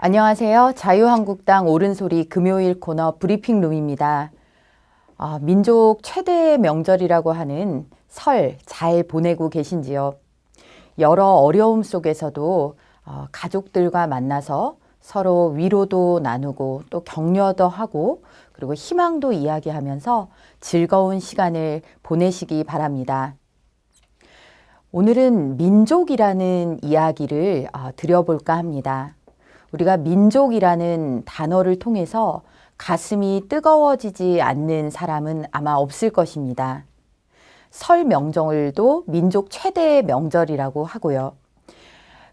안녕하세요. 자유한국당 옳은소리 금요일 코너 브리핑룸입니다. 민족 최대의 명절이라고 하는 설 잘 보내고 계신지요? 여러 어려움 속에서도 가족들과 만나서 서로 위로도 나누고 또 격려도 하고 그리고 희망도 이야기하면서 즐거운 시간을 보내시기 바랍니다. 오늘은 민족이라는 이야기를 드려볼까 합니다. 우리가 민족이라는 단어를 통해서 가슴이 뜨거워지지 않는 사람은 아마 없을 것입니다. 설 명절도 민족 최대의 명절이라고 하고요.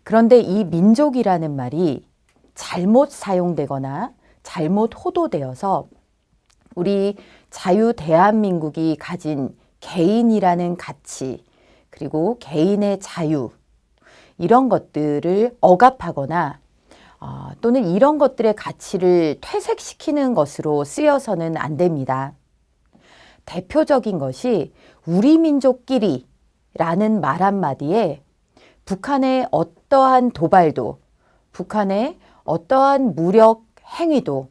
그런데 이 민족이라는 말이 잘못 사용되거나 잘못 호도되어서 우리 자유 대한민국이 가진 개인이라는 가치, 그리고 개인의 자유, 이런 것들을 억압하거나 또는 이런 것들의 가치를 퇴색시키는 것으로 쓰여서는 안 됩니다. 대표적인 것이 우리 민족끼리 라는 말 한마디에 북한의 어떠한 도발도, 북한의 어떠한 무력 행위도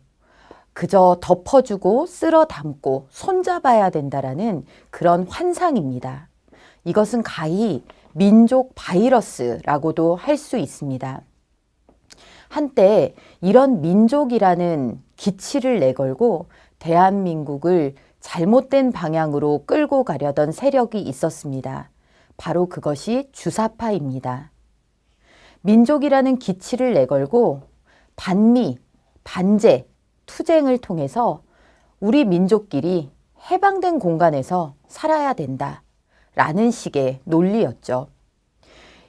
그저 덮어주고 쓸어 담고 손잡아야 된다라는 그런 환상입니다. 이것은 가히 민족 바이러스라고도 할 수 있습니다. 한때 이런 민족이라는 기치를 내걸고 대한민국을 잘못된 방향으로 끌고 가려던 세력이 있었습니다. 바로 그것이 주사파입니다. 민족이라는 기치를 내걸고 반미, 반제, 투쟁을 통해서 우리 민족끼리 해방된 공간에서 살아야 된다라는 식의 논리였죠.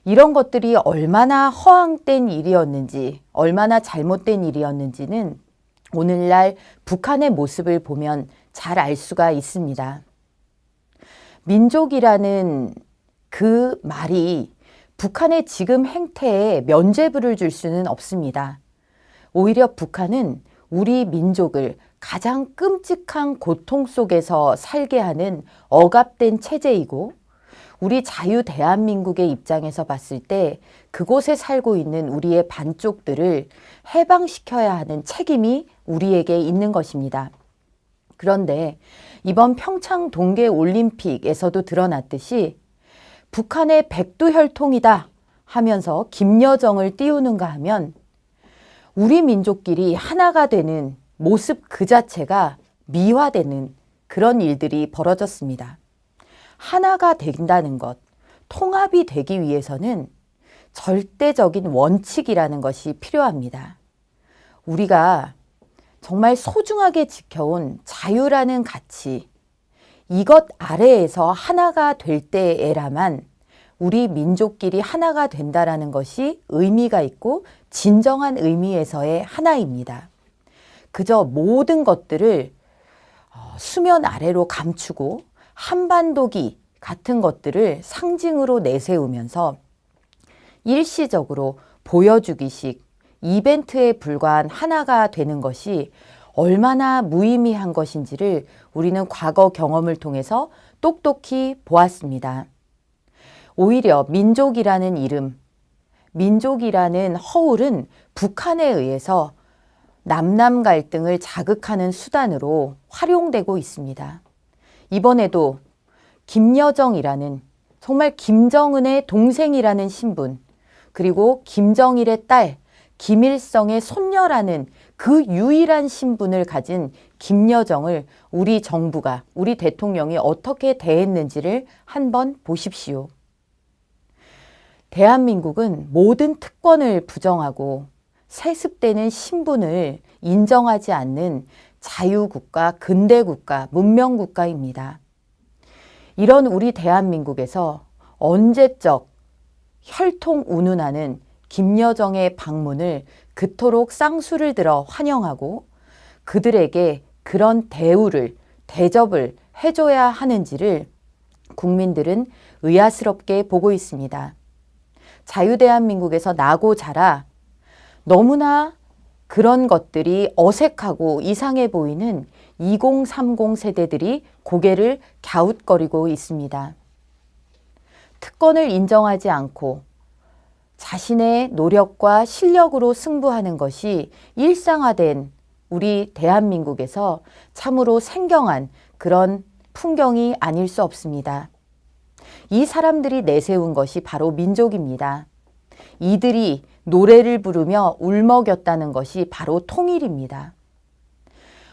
이런 것들이 얼마나 허황된 일이었는지, 얼마나 잘못된 일이었는지는 오늘날 북한의 모습을 보면 잘 알 수가 있습니다. 민족이라는 그 말이 북한의 지금 행태에 면죄부를 줄 수는 없습니다. 오히려 북한은 우리 민족을 가장 끔찍한 고통 속에서 살게 하는 억압된 체제이고, 우리 자유 대한민국의 입장에서 봤을 때 그곳에 살고 있는 우리의 반쪽들을 해방시켜야 하는 책임이 우리에게 있는 것입니다. 그런데 이번 평창 동계올림픽에서도 드러났듯이 북한의 백두혈통이다 하면서 김여정을 띄우는가 하면 우리 민족끼리 하나가 되는 모습 그 자체가 미화되는 그런 일들이 벌어졌습니다. 하나가 된다는 것, 통합이 되기 위해서는 절대적인 원칙이라는 것이 필요합니다. 우리가 정말 소중하게 지켜온 자유라는 가치, 이것 아래에서 하나가 될 때에라만 우리 민족끼리 하나가 된다라는 것이 의미가 있고 진정한 의미에서의 하나입니다. 그저 모든 것들을 수면 아래로 감추고 한반도기 같은 것들을 상징으로 내세우면서 일시적으로 보여주기식 이벤트에 불과한 하나가 되는 것이 얼마나 무의미한 것인지를 우리는 과거 경험을 통해서 똑똑히 보았습니다. 오히려 민족이라는 이름, 민족이라는 허울은 북한에 의해서 남남 갈등을 자극하는 수단으로 활용되고 있습니다. 이번에도 김여정이라는 정말 김정은의 동생이라는 신분, 그리고 김정일의 딸 김일성의 손녀라는 그 유일한 신분을 가진 김여정을 우리 정부가, 우리 대통령이 어떻게 대했는지를 한번 보십시오. 대한민국은 모든 특권을 부정하고 세습되는 신분을 인정하지 않는 자유국가, 근대국가, 문명국가입니다. 이런 우리 대한민국에서 언제적 혈통 운운하는 김여정의 방문을 그토록 쌍수를 들어 환영하고 그들에게 그런 대우를, 대접을 해줘야 하는지를 국민들은 의아스럽게 보고 있습니다. 자유대한민국에서 나고 자라 너무나 그런 것들이 어색하고 이상해 보이는 2030 세대들이 고개를 갸웃거리고 있습니다. 특권을 인정하지 않고 자신의 노력과 실력으로 승부하는 것이 일상화된 우리 대한민국에서 참으로 생경한 그런 풍경이 아닐 수 없습니다. 이 사람들이 내세운 것이 바로 민족입니다. 이들이 노래를 부르며 울먹였다는 것이 바로 통일입니다.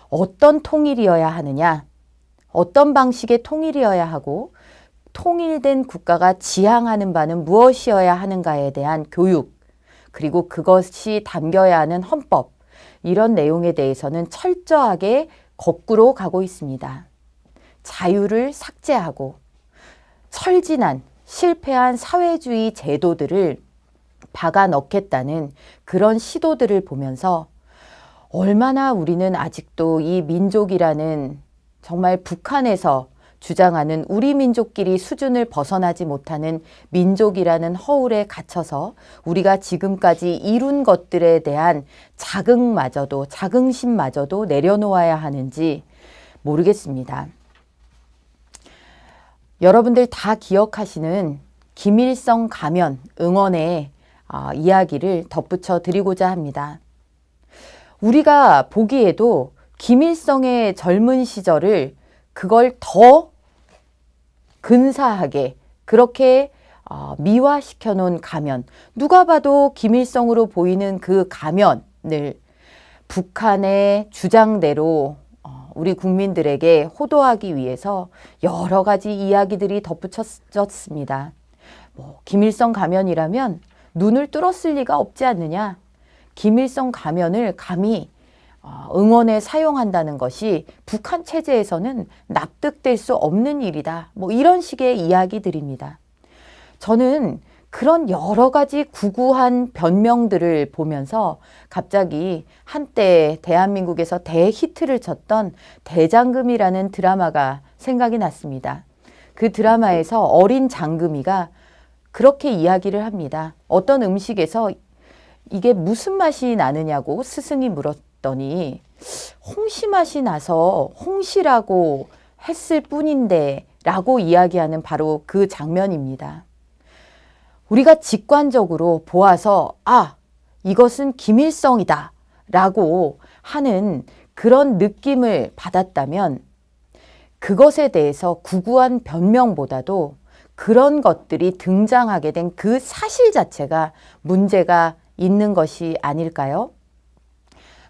어떤 통일이어야 하느냐? 어떤 방식의 통일이어야 하고 통일된 국가가 지향하는 바는 무엇이어야 하는가에 대한 교육, 그리고 그것이 담겨야 하는 헌법, 이런 내용에 대해서는 철저하게 거꾸로 가고 있습니다. 자유를 삭제하고 철진한 실패한 사회주의 제도들을 박아 넣겠다는 그런 시도들을 보면서 얼마나 우리는 아직도 이 민족이라는 정말 북한에서 주장하는 우리 민족끼리 수준을 벗어나지 못하는 민족이라는 허울에 갇혀서 우리가 지금까지 이룬 것들에 대한 자긍심마저도 내려놓아야 하는지 모르겠습니다. 여러분들 다 기억하시는 김일성 가면 응원의 이야기를 덧붙여 드리고자 합니다. 우리가 보기에도 김일성의 젊은 시절을 그걸 더 근사하게 그렇게 미화시켜 놓은 가면, 누가 봐도 김일성으로 보이는 그 가면을 북한의 주장대로 우리 국민들에게 호도하기 위해서 여러 가지 이야기들이 덧붙여졌습니다. 김일성 가면이라면 눈을 뚫었을 리가 없지 않느냐. 김일성 가면을 감히 응원에 사용한다는 것이 북한 체제에서는 납득될 수 없는 일이다. 이런 식의 이야기들입니다. 저는 그런 여러 가지 구구한 변명들을 보면서 갑자기 한때 대한민국에서 대히트를 쳤던 대장금이라는 드라마가 생각이 났습니다. 그 드라마에서 어린 장금이가 그렇게 이야기를 합니다. 어떤 음식에서 이게 무슨 맛이 나느냐고 스승이 물었더니 홍시 맛이 나서 홍시라고 했을 뿐인데 라고 이야기하는 바로 그 장면입니다. 우리가 직관적으로 보아서 이것은 김일성이다 라고 하는 그런 느낌을 받았다면 그것에 대해서 구구한 변명보다도 그런 것들이 등장하게 된 그 사실 자체가 문제가 있는 것이 아닐까요?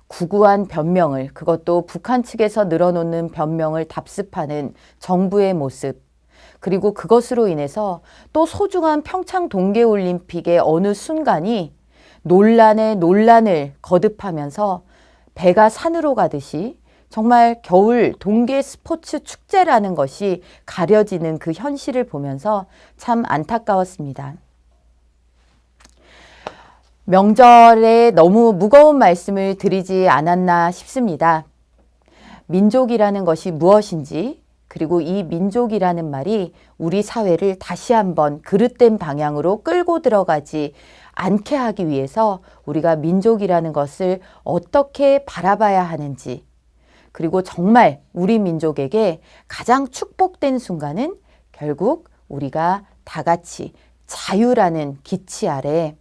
구구한 변명을, 그것도 북한 측에서 늘어놓는 변명을 답습하는 정부의 모습, 그리고 그것으로 인해서 또 소중한 평창 동계올림픽의 어느 순간이 논란에 논란을 거듭하면서 배가 산으로 가듯이 정말 겨울 동계 스포츠 축제라는 것이 가려지는 그 현실을 보면서 참 안타까웠습니다. 명절에 너무 무거운 말씀을 드리지 않았나 싶습니다. 민족이라는 것이 무엇인지, 그리고 이 민족이라는 말이 우리 사회를 다시 한번 그릇된 방향으로 끌고 들어가지 않게 하기 위해서 우리가 민족이라는 것을 어떻게 바라봐야 하는지, 그리고 정말 우리 민족에게 가장 축복된 순간은 결국 우리가 다 같이 자유라는 기치 아래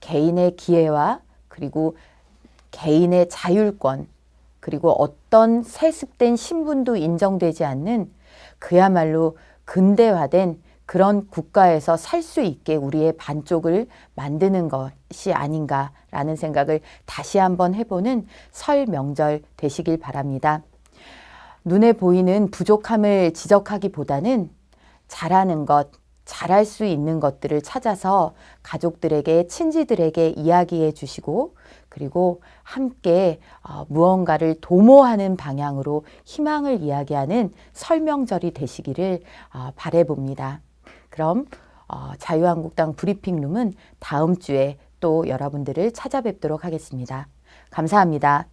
개인의 기회와 그리고 개인의 자율권, 그리고 어떤 세습된 신분도 인정되지 않는 그야말로 근대화된 그런 국가에서 살 수 있게 우리의 반쪽을 만드는 것이 아닌가라는 생각을 다시 한번 해보는 설 명절 되시길 바랍니다. 눈에 보이는 부족함을 지적하기보다는 잘하는 것, 잘할 수 있는 것들을 찾아서 가족들에게, 친지들에게 이야기해 주시고, 그리고 함께 무언가를 도모하는 방향으로 희망을 이야기하는 설명절이 되시기를 바라봅니다. 그럼 자유한국당 브리핑룸은 다음 주에 또 여러분들을 찾아뵙도록 하겠습니다. 감사합니다.